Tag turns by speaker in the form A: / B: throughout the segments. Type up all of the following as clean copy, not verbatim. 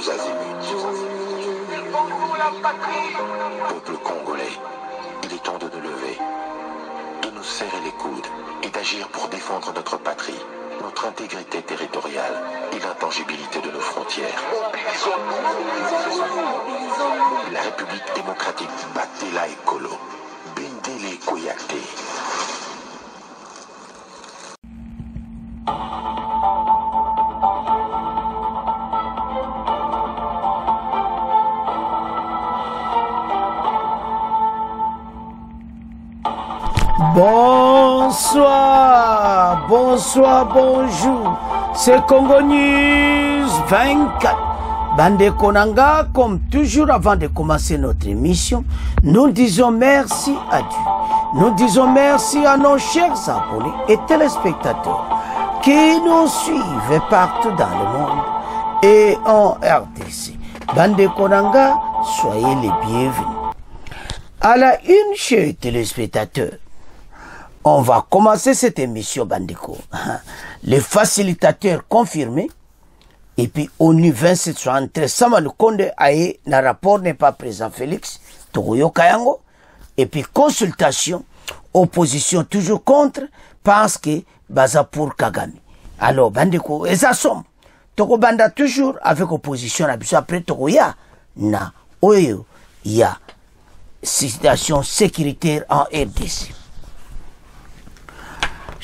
A: tous azimuts. Peuple congolais, il est temps de nous lever, de nous serrer les coudes et d'agir pour défendre notre patrie, notre intégrité territoriale et l'intangibilité de nos frontières. La République démocratique Batela Ekolo, Bendele Koyate.
B: Bonsoir, bonsoir, bonjour. C'est Congo News 24. Bande Konanga, comme toujours avant de commencer notre émission, nous disons merci à Dieu. Nous disons merci à nos chers abonnés et téléspectateurs qui nous suivent partout dans le monde et en RDC. Bande Konanga, soyez les bienvenus. À la une, chers téléspectateurs, on va commencer cette émission, Bandeko. Les facilitateurs confirmés. Et puis, ONU 2773, Samal Konde Aye, na rapport n'est pas présent, Félix, Togoyo Kayango. Et puis, consultation, opposition toujours contre, parce que, baza pour Kagame. Alors, Bandeko, et ça somme. Togo Banda toujours avec opposition, après Togoya, na, oyo, ya, situation sécuritaire en RDC.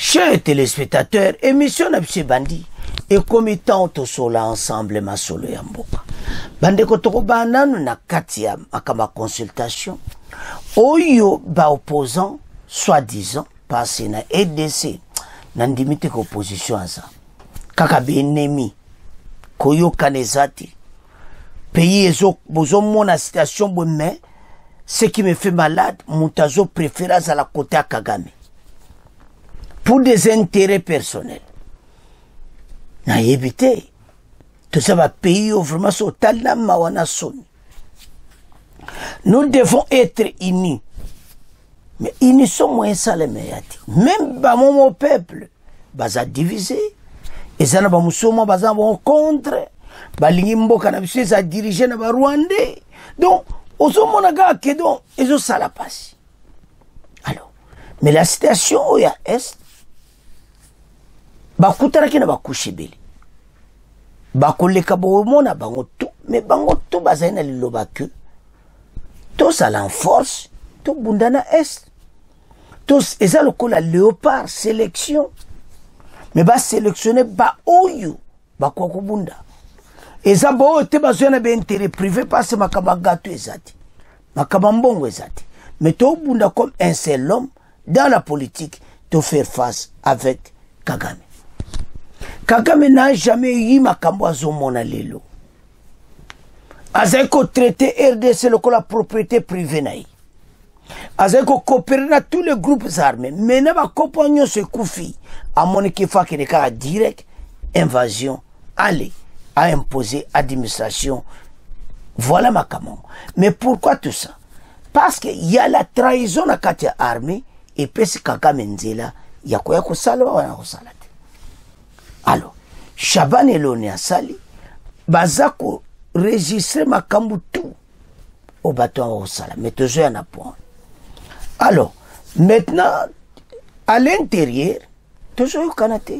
B: Chers téléspectateurs, émission Nabse Bandi, et comme étant tout là ensemble, ma solo yamboka. Bande kotoko bananu na katia makama consultation. Oyo ba opposant, soi-disant, passé na EDC, nandimite ko opposition à ça. Kaka ennemi, koyo kanezati. Pays ezo, bozo mona situation mais ce qui me fait malade, moutazo préférence à la côté à Kagame. Pour des intérêts personnels. Na éviter. Tout ça va payer vraiment sur talama wana soni. Nous devons être unis. Mais unis sont moins salés meyati. Même ba mon peuple, baza divisé. Et ça na ba musoma baza bon contre. Ba lingimbo kana biso za diriger na ba Rwandais. Donc, osomona ga kedo ezo sala passe. Alors, mais la situation au ya est bakutaraki na bakushibeli bakoleka bomona bango tout mais bango tout bazana liloba que tous à l'enforce tout bundana est tous eza lokola léopard sélection mais ba sélectionner ba oyo bakwa kubunda eza bo te bazana be intérêt privé parce makaba gato ezati makaba mbongo ezati mais tout bunda comme un seul homme dans la politique to faire face avec Kagame. Kagame n'a jamais eu makambo azomona lelo. Azeko traité RDC loko la propriété privée naï. Azeko coopérer na tous les groupes armés. Mais n'a pas compagnon se koufi. À mon équipe qui n'est direct invasion. Allez, à imposer administration. Voilà makambo. Mais pourquoi tout ça? Parce qu'il y a la trahison na katia armée et puis si Kagame nzela yakoya ko salwa wana ko salate. Alors, Shaban et Lone Asali, Bazako registre makambu tout au bâton au sala. Mais toujours un point. Alors, maintenant, à l'intérieur, toujours au Canada.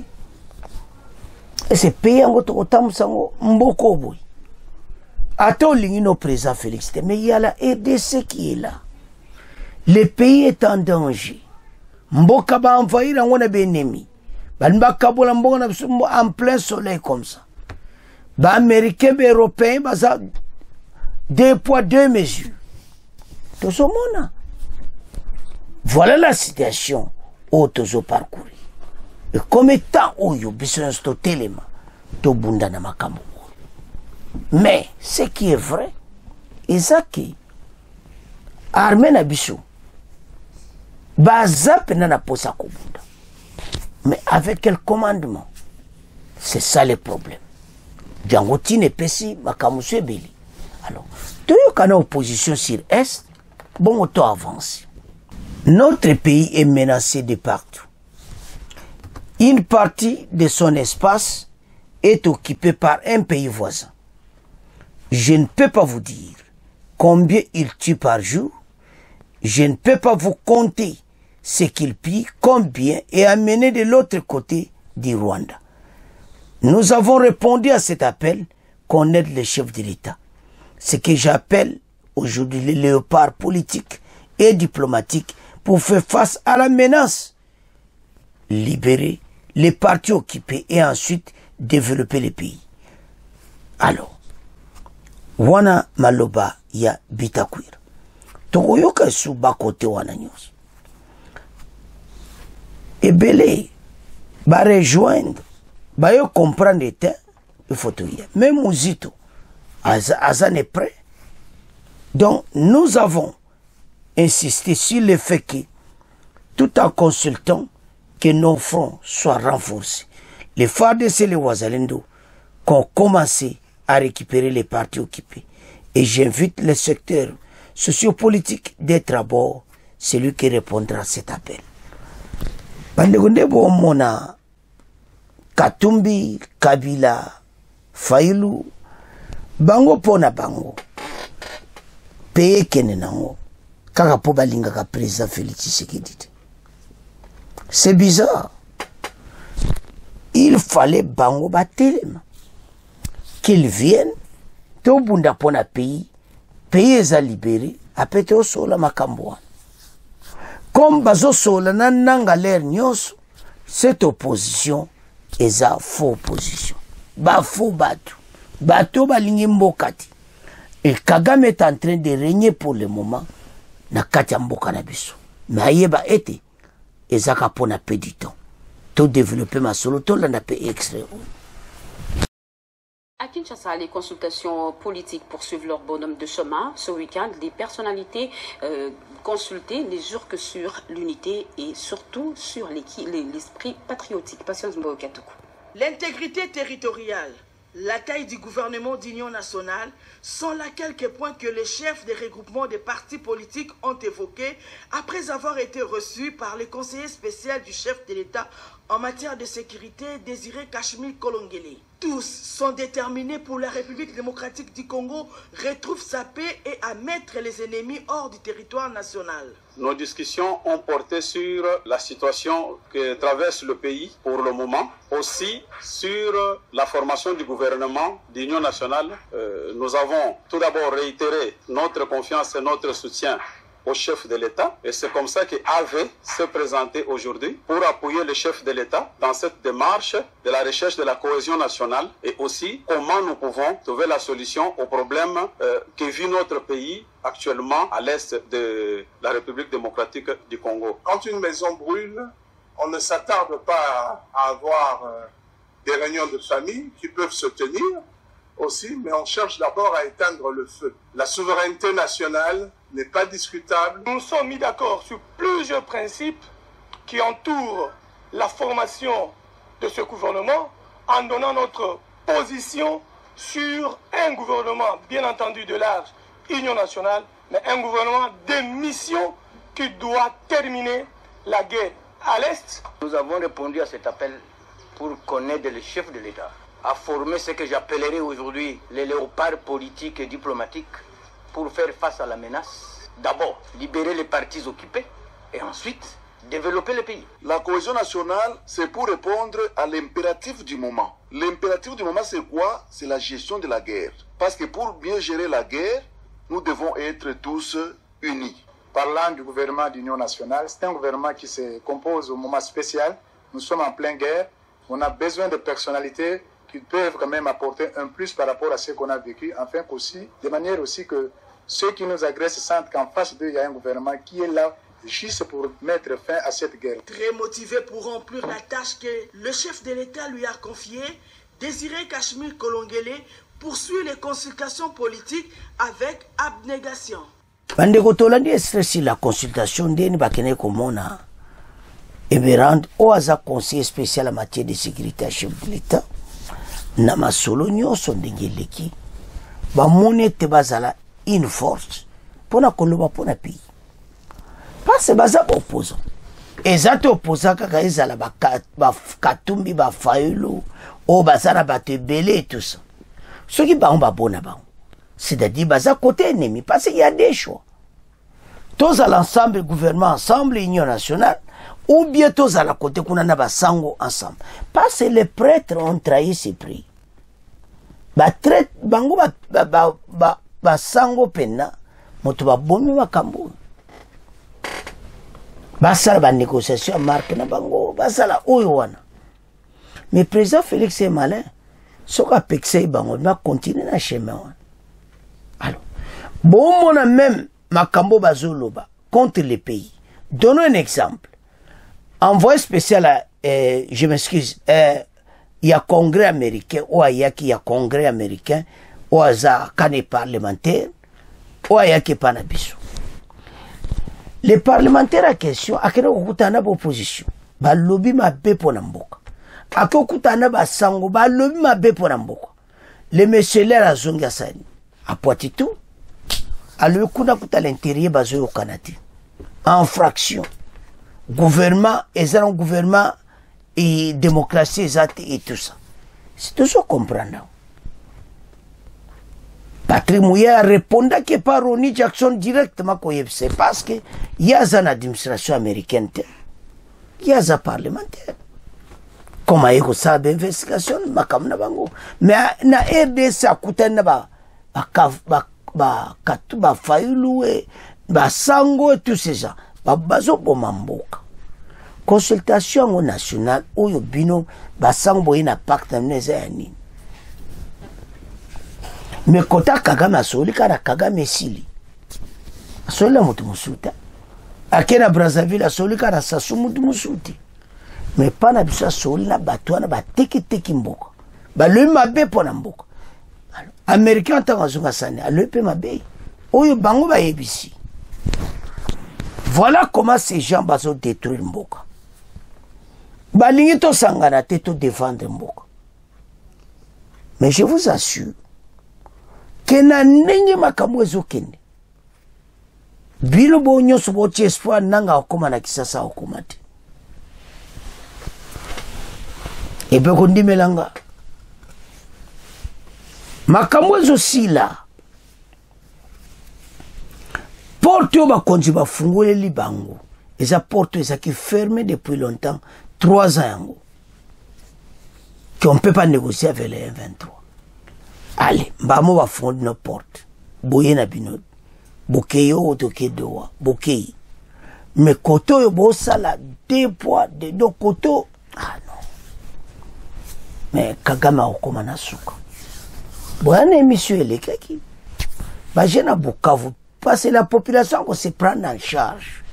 B: Et c'est payé en autant sango mboko boy. Attends, l'ingino présent Félix, mais il y a la RDC qui est là. Le pays est en danger. Mboka ba envahir en wana ennemi. En plein soleil comme ça. Les Américains et les Européens, deux poids, deux mesures. Tout ce monde. Voilà la situation où tu as parcouru. Et comme étant où tu as besoin de téléma, tu as na makambo. Mais ce qui est vrai, c'est que l'armée na biso, baza penana posa kobunda. Mais avec quel commandement? C'est ça le problème. Djangoti ne pesi makamuswe beli. Alors, tu as une opposition sur Est, bon, auto avance. Notre pays est menacé de partout. Une partie de son espace est occupée par un pays voisin. Je ne peux pas vous dire combien ils tuent par jour. Je ne peux pas vous compter ce qu'ils pillent, combien est amené de l'autre côté du Rwanda. Nous avons répondu à cet appel qu'on aide les chefs de l'État. Ce que j'appelle aujourd'hui les léopards politiques et diplomatiques pour faire face à la menace. Libérer les partis occupés et ensuite développer les pays. Alors, wana maloba ya Bitakwira. Tokoyoka su bakote wana nyos. Ebele, ba rejoindre, ba yo comprendre te, il faut te dire. Même Mouzito, Azan est prêt. Donc, nous avons insisté sur le fait que, tout en consultant, que nos fronts soient renforcés. Les FARDC et les Wazalendo ont commencé à récupérer les partis occupés. Et j'invite les secteurs sociopolitiques d'être à bord, celui qui répondra à cet appel. Bandegondebo Mona, Katumbi, Kabila, Fayulu, Bango Pona Bango, Peye Kenenango, Kakapo Balinga ka président Félix Tshisekedi. C'est bizarre. Il fallait Bango Batelema. Qu'ils viennent, tout bunda pona pays est libéré, après tout sola makambouan. Comme bazo sola nananga l'air nyos, cette opposition est à faux opposition. Ba faux batu. Batu balingi mbokati. Et Kagame est en train de régner pour le moment, na katia mboka na biso. Mais ayeba ete, ezaka pona péditon. Tout développer ma solo, tout l'en a payé extrait.
C: À Kinshasa, les consultations politiques poursuivent leur bonhomme de chemin. Ce week-end, les personnalités consultées ne jurent que sur l'unité et surtout sur l'esprit patriotique. Patience Mbokatoukou.
D: L'intégrité territoriale, la taille du gouvernement d'union nationale sont là quelques points que les chefs des regroupements des partis politiques ont évoqués après avoir été reçus par le conseiller spécial du chef de l'État en matière de sécurité, Désiré Kashmir Kolongele. Tous sont déterminés pour la République démocratique du Congo retrouve sa paix et à mettre les ennemis hors du territoire national.
E: Nos discussions ont porté sur la situation que traverse le pays pour le moment, aussi sur la formation du gouvernement d'union nationale. Nous avons tout d'abord réitéré notre confiance et notre soutien au chef de l'État. Et c'est comme ça que AV s'est présenté aujourd'hui pour appuyer le chef de l'État dans cette démarche de la recherche de la cohésion nationale et aussi comment nous pouvons trouver la solution aux problèmes que vit notre pays actuellement à l'est de la République démocratique du Congo.
F: Quand une maison brûle, on ne s'attarde pas à avoir des réunions de famille qui peuvent se tenir aussi, mais on cherche d'abord à éteindre le feu. La souveraineté nationale n'est pas discutable.
G: Nous sommes mis d'accord sur plusieurs principes qui entourent la formation de ce gouvernement en donnant notre position sur un gouvernement, bien entendu de large union nationale, mais un gouvernement de mission qui doit terminer la guerre à l'Est.
H: Nous avons répondu à cet appel pour connaître le chef de l'État, à former ce que j'appellerai aujourd'hui les léopards politiques et diplomatiques pour faire face à la menace. D'abord, libérer les partis occupés et ensuite, développer le pays.
I: La cohésion nationale, c'est pour répondre à l'impératif du moment. L'impératif du moment, c'est quoi? C'est la gestion de la guerre. Parce que pour bien gérer la guerre, nous devons être tous unis.
J: Parlant du gouvernement d'union nationale, c'est un gouvernement qui se compose au moment spécial. Nous sommes en pleine guerre. On a besoin de personnalités qui peuvent quand même apporter un plus par rapport à ce qu'on a vécu, afin qu'aussi, de manière aussi que ceux qui nous agressent sentent qu'en face d'eux, il y a un gouvernement qui est là juste pour mettre fin à cette guerre.
D: Très motivé pour remplir la tâche que le chef de l'État lui a confiée, Désiré Kashmir Kolongele poursuit les consultations politiques avec abnégation.
B: Bandeko tolandi stressé la consultation ndeni bakene komona Eberand Oaza conseiller spécial en matière de sécurité à chef de l'État na masolo nyonso ndenge leki bamoni te bazala une force pona koloba pona pays parce que baza opposant ezate opposant kaka ezala Katumbi Fayulu o bazala bato ebele et tout ça soki bango babona bango c'est-à-dire baza côté ennemi parce qu'il y a des choix. Tous à l'ensemble, gouvernement ensemble, union nationale, ou bien tous à la côté qu'on a ba sango ensemble. Parce que les prêtres ont trahi ces prix. Bango ba sango pena, moto ba bomi wa kambo. Basala ba négociation marque na bango, basala oyo wana. Mais président Félix est malin. Soka pexé bango, il va continuer na chemin. Alors, bon on a même makambo bazoloba contre les pays. Donnons un exemple. Envoyé spécial à, je m'excuse, il y a congrès américain, ou il y a congrès américain, ou il y a cané parlementaire, ou il y a qui pas n'abisso. Les parlementaires à question, à quel moment opposition, ba lobby ma bé pour n'amboka. À quel moment ba sango, ba lobby ma bé pour n'amboka. Les messieurs là à zonga sani, à Poititou, à le coup à l'intérieur basé au Canada. Infraction. Gouvernement, et un gouvernement et démocratie et tout ça. C'est tout ça comprendre. Patrick Mouya répondait que par Ronnie Jackson directement, c'est parce que il y a une administration américaine, il y a un parlementaire. Comment il y a une investigation, mais na RDC a coûté ba faillu ba sango et tout ces gens. Bazo bomamboka. Consultation nationale oyo bino basango ina pacte mnezani. Mais kota Kagame asoli kana Kagame sili. Asoli la mutu musuta. Akena Brazzaville asoli kana sasu mutu musuti. Mais pas na bisa soli na batwana ba teki mboka. Ba le mabe pona mboka. Américain tangazunga sane, a le pe mabe. Oyo bango ba yebisi. Voilà comment ces gens vont détruire Mboka. Balingi to sangana te to défendre Mboka. Mais je vous assure que na ndenge makambo ezokende. Bino bo nyoso bo espoir nanga okoma na kisasa okoma te. Ebe kondimelanga. Makambo ezosila. Porte ba konji ba fungole libango. Eza porte eza qui fermé depuis longtemps, 3 ans. Qu'on ne peut pas négocier avec les 23. Allez, mbamo ba fungole nos portes. Boye na binod. Bokeyo otoke doa. Bokeyi. Mais koto yo bo sala 2 poids, 2 koto. Ah non. Mais Kagame okoma na suka. Boyane monsieur elekaki. Ba jena Bukavu. Parce que la population qu'on se prend en charge.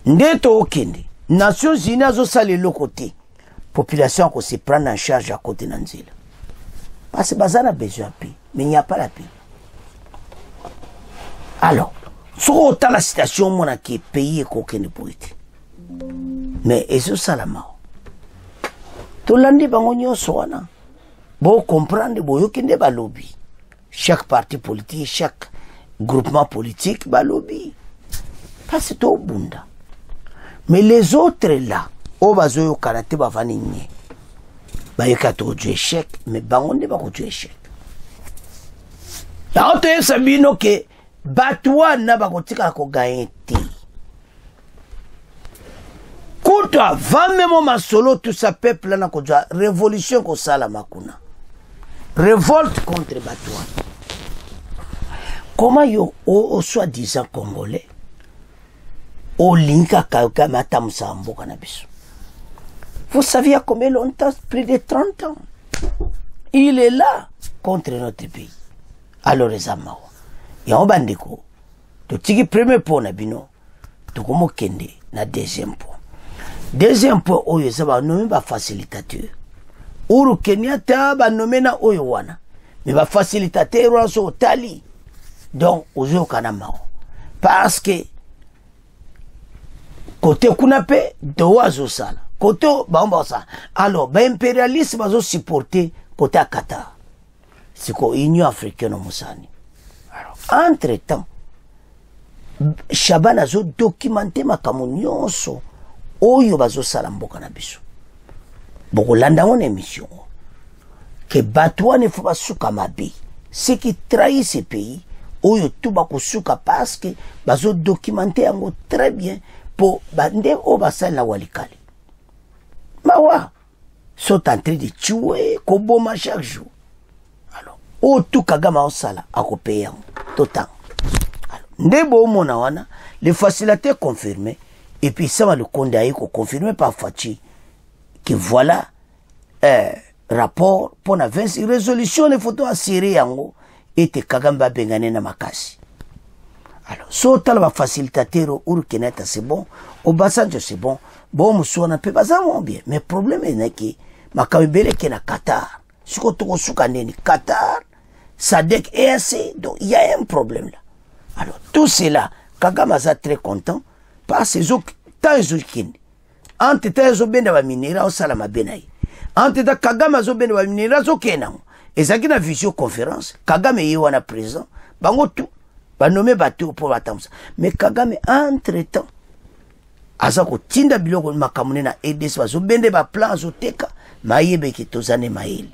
B: Ndeto okende. Nations Unies ont salé le côté. Population qu'on se prend en charge à côté d'Anzil. Parce que Bazan a besoin de paix. Mais il n'y a pas la paix. Alors, sur autant la situation, mon qui est payé qu'aucun politique. Mais est-ce ça la mort? Tout le monde bangonio soana. Bon comprendre, bon yokende ba lobby. Chaque parti politique, chaque groupement politique, bah lobby. Parce que au bunda. Mais les autres là, au bazo yo karate ba vaninye. Ba yakato du échec, mais ba on ne ba du échec. La autre sabino que batwa na ba kotika ko gagner. Kuta va même ma solo tout ça peuple na ko révolution ko sala makuna. Révolte contre batwa. Comment yo au soi-disant congolais au linka Kagame atamsa mboka na biso. Vous saviez à combien longtemps? Plus de 30 ans. Il est là contre notre pays. Alors les amao. Ya obandeko. To tiki premier point na bino. To komo kende na deuxième point. Deuxième point oyo saba nommé ba facilitateur. Uru Kenyatta ba nommé na oyo wana. Mais ba facilitateur wanso tali. Donc, aux Kanamao. Parce que, côté Kunape, Doazo Sala. Côté Bambasa. Alors, l'impérialisme va supporter côté Qatar. C'est quoi, l'Union africaine au Moussani. Alors, entre-temps, Chaban a documenté ma kamunyoso. Oyo bazo salamboka na biso. Boko landa mon émission. Que batwa ne faut pas souka mabi. ce qui trahit ces pays oyo tout bakosuka parce que bazo documenter yango très bien pour bande o basal na walikale mawa sont en train de tuer koboma chaque jour. Alors o tout Kagame osala akopaye yango total. Alors ndebo mona wana les facilitateurs confirmés et puis ça va le condamner ko confirmer par Fachi que voilà rapport pour la résolution les photos à Syrie yango était Kagame ba bengane na makasi. Alors so tala facilitateur ou keneta c'est bon au Basanjo c'est bon bon musona pe bazamo bien mais problème est que makabele ke na Qatar siko toko suka neni Qatar Sadek EAC donc il y a un problème là. Alors tout cela Kagame a très content parce que tant ezokine entre tant ezobenda ba minera au salama benai entre ta Kagame azobenda ba minera zokena ezaki na visioconférence Kagame ye wana présent bango tout ba nommer bateau pour attendre mais Kagame entre temps azako tinda biloko makamune na EDC bazobende ba plan azoteka mayebe ki tozane maile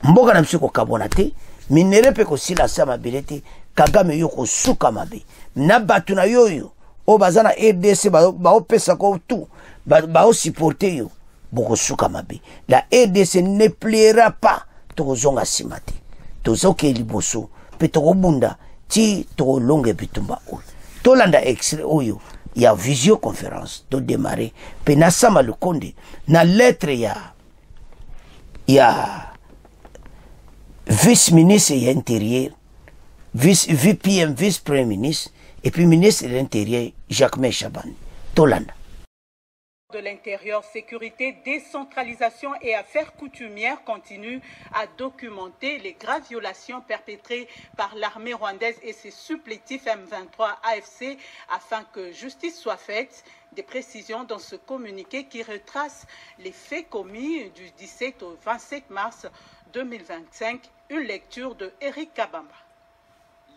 B: mboka na msiko kabona te minere pe ko sila sama bilete Kagame yo ko suka mabe na batu na yoyo o bazana EDC ba opesa ko tout ba o supporter yo boko suka mabe la EDC ne pliera pas tozonga simate tozoke liboso pe tokobunda ti to longue bitumba oyo tolanda extrait oyo ya visioconférence to démarrer pe na sama lukonde na lettre ya vice-ministre de l'Intérieur, VPM, vice-premier ministre, et puis ministre de l'Intérieur, Jacques Chaban. Tolanda.
K: De l'Intérieur, sécurité, décentralisation et affaires coutumières continuent à documenter les graves violations perpétrées par l'armée rwandaise et ses supplétifs M23 AFC afin que justice soit faite. Des précisions dans ce communiqué qui retrace les faits commis du 17 au 27 mars 2025. Une lecture de Eric Kabamba.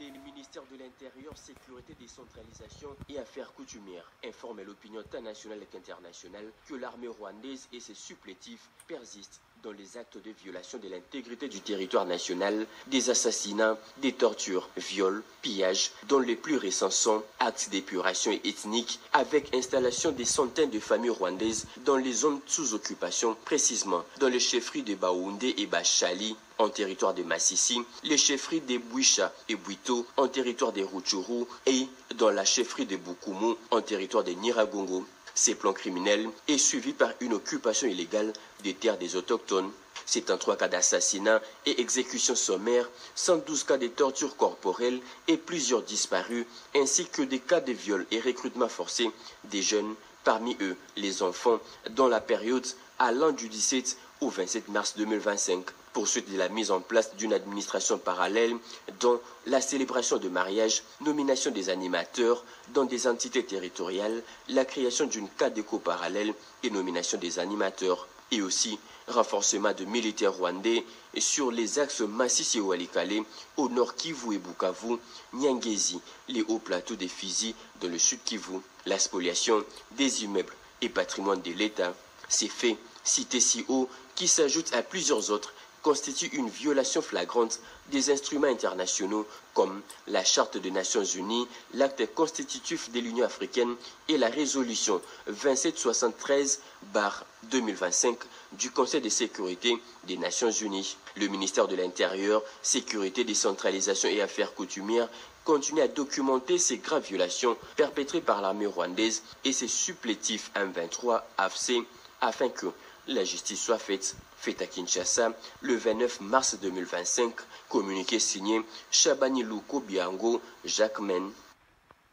L: Les ministères de l'Intérieur, Sécurité, Décentralisation et Affaires coutumières informent l'opinion tant nationale qu'internationale que l'armée rwandaise et ses supplétifs persistent dans les actes de violation de l'intégrité du territoire national, des assassinats, des tortures, viols, pillages, dont les plus récents sont actes d'épuration ethnique avec installation des centaines de familles rwandaises dans les zones sous occupation, précisément dans les chefferies de Baoundé et Bachali, en territoire de Massissi, les chefferies de Bouicha et Bouito, en territoire de Rutshuru, et dans la chefferie de Bukumu, en territoire de Nyiragongo. Ces plans criminels est suivi par une occupation illégale des terres des autochtones. C'est en 3 cas d'assassinat et exécution sommaire, 112 cas de torture corporelle et plusieurs disparus, ainsi que des cas de viol et recrutement forcé des jeunes, parmi eux les enfants, dans la période allant du 17 au 27 mars 2025. Poursuite de la mise en place d'une administration parallèle dont la célébration de mariage, nomination des animateurs dans des entités territoriales, la création d'une CADECO parallèle et nomination des animateurs, et aussi renforcement de militaires rwandais sur les axes Massissi et Walikale, au nord Kivu et Bukavu, Nyangezi, les hauts plateaux des Fizi dans le sud Kivu, la spoliation des immeubles et patrimoine de l'État. Ces faits, cités si haut, qui s'ajoutent à plusieurs autres, constitue une violation flagrante des instruments internationaux comme la Charte des Nations Unies, l'acte constitutif de l'Union africaine et la résolution 2773/2025 du Conseil de sécurité des Nations Unies. Le ministère de l'Intérieur, Sécurité, Décentralisation et Affaires coutumières continue à documenter ces graves violations perpétrées par l'armée rwandaise et ses supplétifs M23 AFC afin que la justice soit faite à Kinshasa le 29 mars 2025, communiqué signé Chabani Luko Biango, Jacques Men.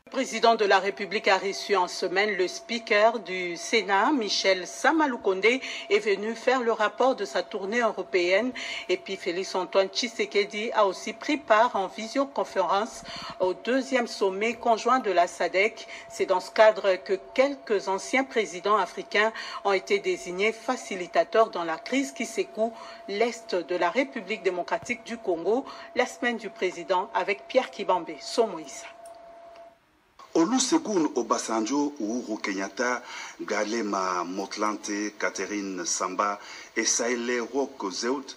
K: Le président de la République a reçu en semaine le speaker du Sénat, Michel Samaloukonde, est venu faire le rapport de sa tournée européenne. Et puis Félix-Antoine Tshisekedi a aussi pris part en visioconférence au 2e sommet conjoint de la SADC. C'est dans ce cadre que quelques anciens présidents africains ont été désignés facilitateurs dans la crise qui secoue l'Est de la République démocratique du Congo. La semaine du président avec Pierre Kibambe, Somoïsa.
M: Olusegun Obasanjo, Uhuru Kenyatta, Galema Motlante, Catherine Samba et Saile Rock Zeut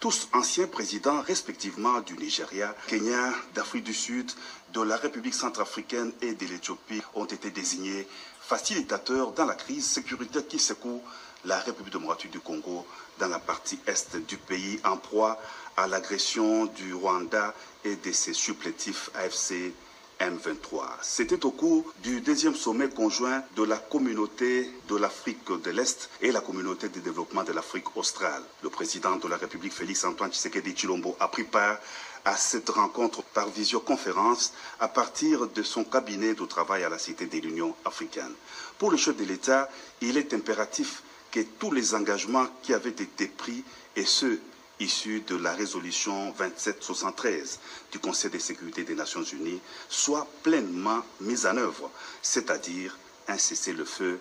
M: tous anciens présidents respectivement du Nigeria, Kenya, d'Afrique du Sud, de la République centrafricaine et de l'Éthiopie ont été désignés facilitateurs dans la crise sécuritaire qui secoue la République démocratique du Congo dans la partie est du pays en proie à l'agression du Rwanda et de ses supplétifs AFC M23. C'était au cours du deuxième sommet conjoint de la communauté de l'Afrique de l'Est et la communauté de développement de l'Afrique australe. Le président de la République, Félix Antoine Tshisekedi Tshilombo, a pris part à cette rencontre par visioconférence à partir de son cabinet de travail à la Cité de l'Union africaine. Pour le chef de l'État, il est impératif que tous les engagements qui avaient été pris et ceux issus de la résolution 2773 du Conseil de sécurité des Nations Unies soient pleinement mis en œuvre, c'est-à-dire un cessez-le-feu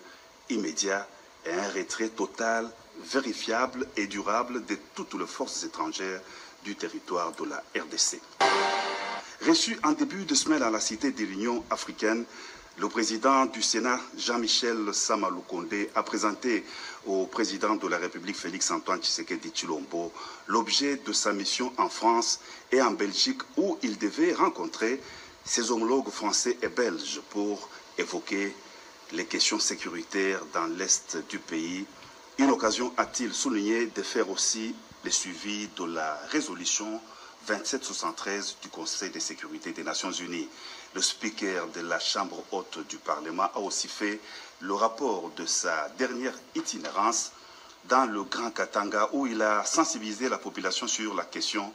M: immédiat et un retrait total, vérifiable et durable de toutes les forces étrangères du territoire de la RDC. Reçu en début de semaine à la Cité de l'Union africaine, le président du Sénat, Jean-Michel Sama Lukonde, a présenté au président de la République, Félix Antoine Tshisekedi Tshilombo, l'objet de sa mission en France et en Belgique où il devait rencontrer ses homologues français et belges pour évoquer les questions sécuritaires dans l'est du pays. Une occasion, a-t-il souligné, de faire aussi le suivi de la résolution 2773 du Conseil de sécurité des Nations Unies. Le speaker de la Chambre haute du Parlement a aussi fait le rapport de sa dernière itinérance dans le Grand Katanga où il a sensibilisé la population sur la question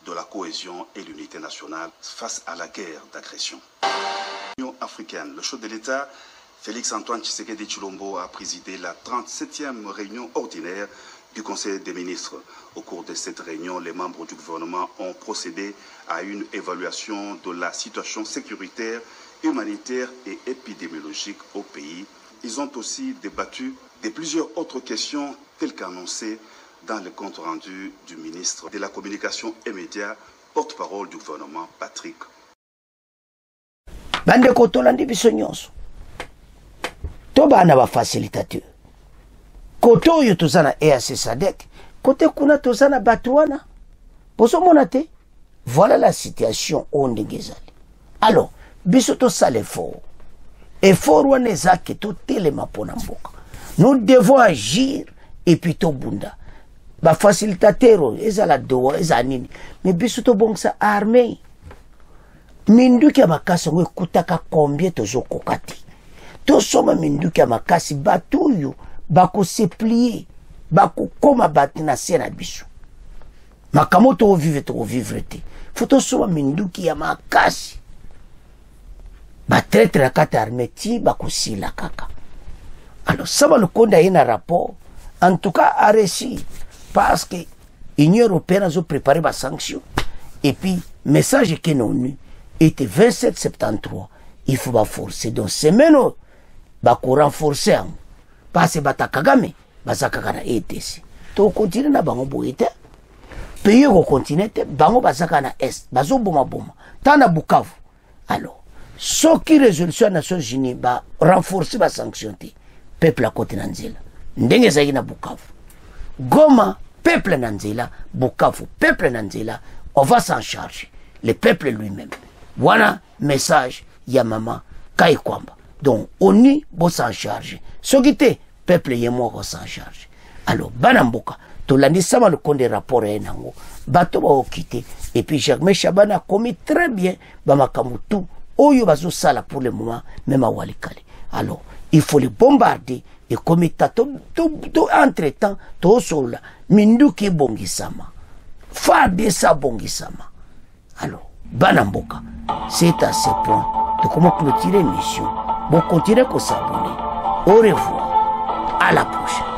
M: de la cohésion et l'unité nationale face à la guerre d'agression. L'Union africaine, le chef de l'État, Félix Antoine Tshisekedi Tshilombo, a présidé la 37e réunion ordinaire du Conseil des ministres. Au cours de cette réunion, les membres du gouvernement ont procédé à une évaluation de la situation sécuritaire, humanitaire et épidémiologique au pays. Ils ont aussi débattu de plusieurs autres questions telles qu'annoncées dans le compte rendu du ministre de la Communication et Médias, porte-parole du gouvernement, Patrick.
B: Bande kotolandi biso nyonso. Toba na ba facilitateur. Koto oyo tozana EAC SADC, kote kuna tozana batouana. Poso monate, voilà la situation ondengezali. Alors, biso to sale effort. Effort wana ezake to telema pona mboka. Nous devons agir et puis to bunda. Ba facilitateur ezala doa ezanini. Mais biso to bongsa armée. Minduki ya makasi ngwe kutaka combien tozo kokati. To soma minduki ya makasi batuyo bako se plier, bako koma bati na sena biso. Makamo to vivre te. Foto soma minduki ya makasi. Ba traite la kata armeti bako sila kaka. Alors ça va le compte à un rapport. En tout cas a réussi parce que l'Union européenne a préparé des sanctions. Et puis message que nous eu était 2773. Il faut pas forcer. Donc c'est maintenant bako renforcer. Parce que bata Kagame bazaka na ETC. To continue na bango boite. Pays au continent bango bazaka na est. Bazo boma boma. Tana Bukavu. Alors, ce qui résolution des Nations Unies ba renforcer ba sanction te. Peuple à côté nanzela. Ndenge zaki na Bukavu. Goma peuple nanzela, Bukavu peuple nanzela, on va s'en charger. Le peuple lui-même. Voilà message ya mama Kaikwamba. Donc, on y va s'en charger. Ce qui était, peuple y va s'en charger. Alors, Banamboka, tu l'as dit, ça va le compte des rapports et nango. Bato va quitter. Et puis, Jacques Chabana a commis très bien, Bamakamutu, Oyo Bazo Sala pour le moment, même à Walikale. Alors, il faut les bombarder. Et comme il t'a entre-temps, tout sol, Minduki Bongisama. Fadesa Bongisama. Alors, Banamboka, c'est à ce point de comment clôturer l'émission. Bon, continuez à s'abonner. Au revoir. À la prochaine.